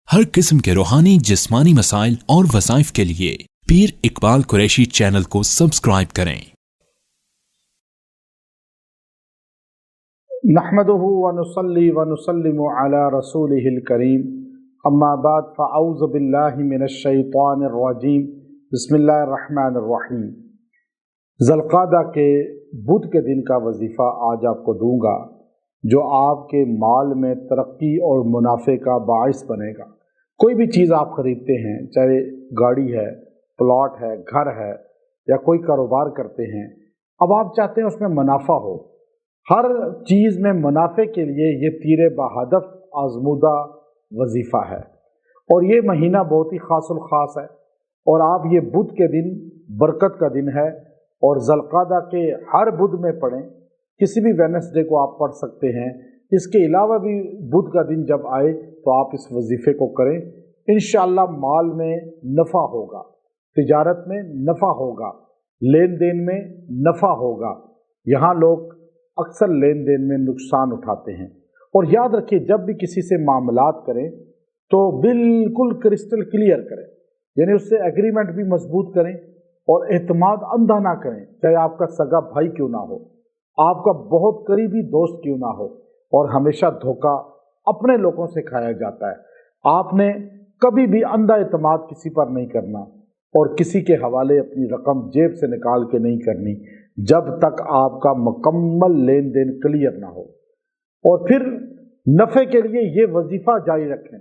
हर किस्म के रूहानी जिस्मानी मसाइल और वज़ाइफ के लिए पीर इकबाल कुरैशी चैनल को सब्सक्राइब करें। नहमदुहु व नुसल्ली व नुसल्लिमु अला रसूलिहिल करीम, अम्मा बाद फ़अऊज़ु बिल्लाहि मिनश शैतानिर रजीम, बिस्मिल्लाहिर रहमानिर रहीम। ज़ुल्क़ादा के बुध के दिन का वजीफ़ा आज आपको दूंगा, जो आपके माल में तरक्की और मुनाफे का बाइस बनेगा। कोई भी चीज़ आप ख़रीदते हैं, चाहे गाड़ी है, प्लॉट है, घर है या कोई कारोबार करते हैं, अब आप चाहते हैं उसमें मुनाफा हो। हर चीज़ में मुनाफे के लिए ये तीर बहादफ आजमूदा वजीफ़ा है और ये महीना बहुत ही खासुल ख़ास है। और आप ये बुध के दिन बरकत का दिन है और ज़ुल्क़ादा के हर बुध में पढ़ें, किसी भी वेडनेसडे को आप पढ़ सकते हैं। इसके अलावा भी बुध का दिन जब आए तो आप इस वजीफ़े को करें। इंशाअल्लाह माल में नफ़ा होगा, तिजारत में नफ़ा होगा, लेन देन में नफ़ा होगा। यहाँ लोग अक्सर लेन देन में नुकसान उठाते हैं। और याद रखिए, जब भी किसी से मामलात करें तो बिल्कुल क्रिस्टल क्लियर करें, यानी उससे एग्रीमेंट भी मजबूत करें और एतमाद अंधा ना करें। चाहे आपका सगा भाई क्यों ना हो, आपका बहुत करीबी दोस्त क्यों ना हो। और हमेशा धोखा अपने लोगों से खाया जाता है। आपने कभी भी अंधा एतमाद किसी पर नहीं करना और किसी के हवाले अपनी रकम जेब से निकाल के नहीं करनी जब तक आपका मुकम्मल लेन देन क्लियर ना हो। और फिर नफ़े के लिए ये वजीफ़ा जारी रखें।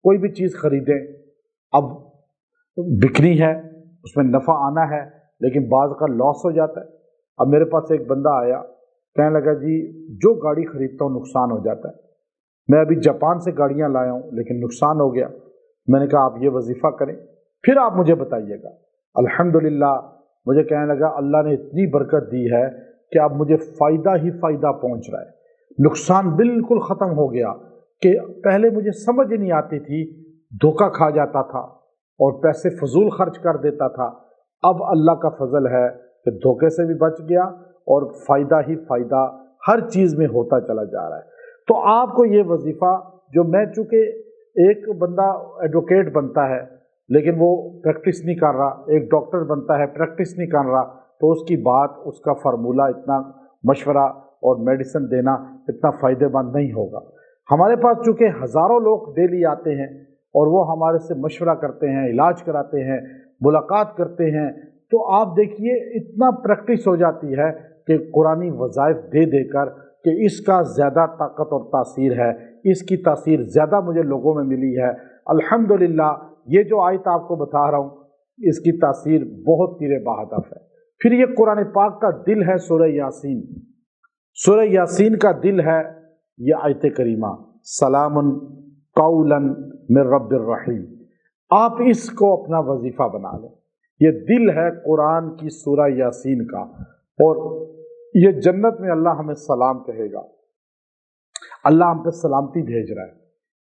कोई भी चीज़ खरीदें, अब बिक्री है, उसमें नफ़ा आना है, लेकिन बाज़ का लॉस हो जाता है। अब मेरे पास एक बंदा आया, कहने लगा जी जो गाड़ी खरीदता हूँ नुकसान हो जाता है। मैं अभी जापान से गाड़ियाँ लाया हूँ लेकिन नुकसान हो गया। मैंने कहा आप ये वजीफ़ा करें, फिर आप मुझे बताइएगा। अल्हम्दुलिल्लाह, मुझे कहने लगा अल्लाह ने इतनी बरकत दी है कि अब मुझे फ़ायदा ही फ़ायदा पहुँच रहा है, नुकसान बिल्कुल ख़त्म हो गया। कि पहले मुझे समझ नहीं आती थी, धोखा खा जाता था और पैसे फजूल खर्च कर देता था। अब अल्लाह का फजल है कि धोखे से भी बच गया और फ़ायदा ही फ़ायदा हर चीज़ में होता चला जा रहा है। तो आपको ये वजीफ़ा, जो मैं चूँकि एक बंदा एडवोकेट बनता है लेकिन वो प्रैक्टिस नहीं कर रहा, एक डॉक्टर बनता है प्रैक्टिस नहीं कर रहा, तो उसकी बात, उसका फार्मूला इतना मशवरा और मेडिसिन देना इतना फ़ायदेमंद नहीं होगा। हमारे पास चूँकि हज़ारों लोग डेली आते हैं और वो हमारे से मशवरा करते हैं, इलाज कराते हैं, मुलाकात करते हैं, तो आप देखिए इतना प्रैक्टिस हो जाती है कि कुरानी वज़ाइफ दे देकर कि इसका ज़्यादा ताकत और तासीर है, इसकी तासीर ज़्यादा मुझे लोगों में मिली है। अल्हम्दुलिल्लाह, ये जो आयत आपको बता रहा हूँ, इसकी तासीर बहुत तीर बहादफ है। फिर ये कुरान पाक का दिल है सूरह यासीन। सूरह यासीन का दिल है ये आयत करीमा, सलामुन कौलन मिर रब्बिर रहीम। आप इसको अपना वजीफ़ा बना लें। ये दिल है कुरान की सूरह यासीन का और ये जन्नत में अल्लाह हमें सलाम कहेगा। अल्लाह हम पे सलामती भेज रहा है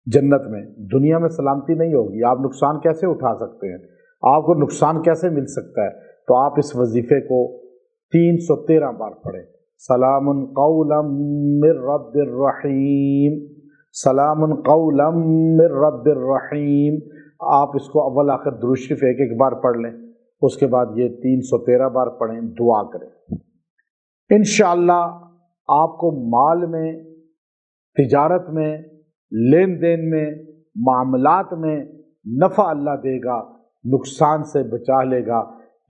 जन्नत में। दुनिया में सलामती नहीं होगी। आप नुकसान कैसे उठा सकते हैं, आपको नुकसान कैसे मिल सकता है? तो आप इस वजीफ़े को 313 बार पढ़ें। सलामुन कौलम मिर रब्बिर रहीम, सलामुन कौलम मिर रब्बिर रहीम। आप इसको अव्वल आखिर दुरूद शरीफ एक एक बार पढ़ लें, उसके बाद ये 313 बार पढ़ें, दुआ करें। इंशाअल्लाह आपको माल में, तिजारत में, लेन देन में, मामलात में नफ़ा अल्लाह देगा, नुकसान से बचा लेगा।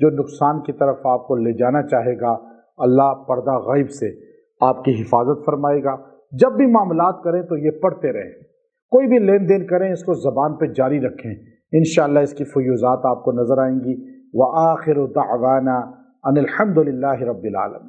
जो नुकसान की तरफ आपको ले जाना चाहेगा, अल्लाह पर्दा गैब से आपकी हिफाजत फरमाएगा। जब भी मामलात करें तो ये पढ़ते रहें। कोई भी लेन देन करें, इसको ज़बान पे जारी रखें, इंशाअल्लाह इसकी फ़ुयूज़ात आपको नज़र आएंगी। व आखिरु दअवाना अनिल हम्दुलिल्लाहि रब्बिल आलमीन।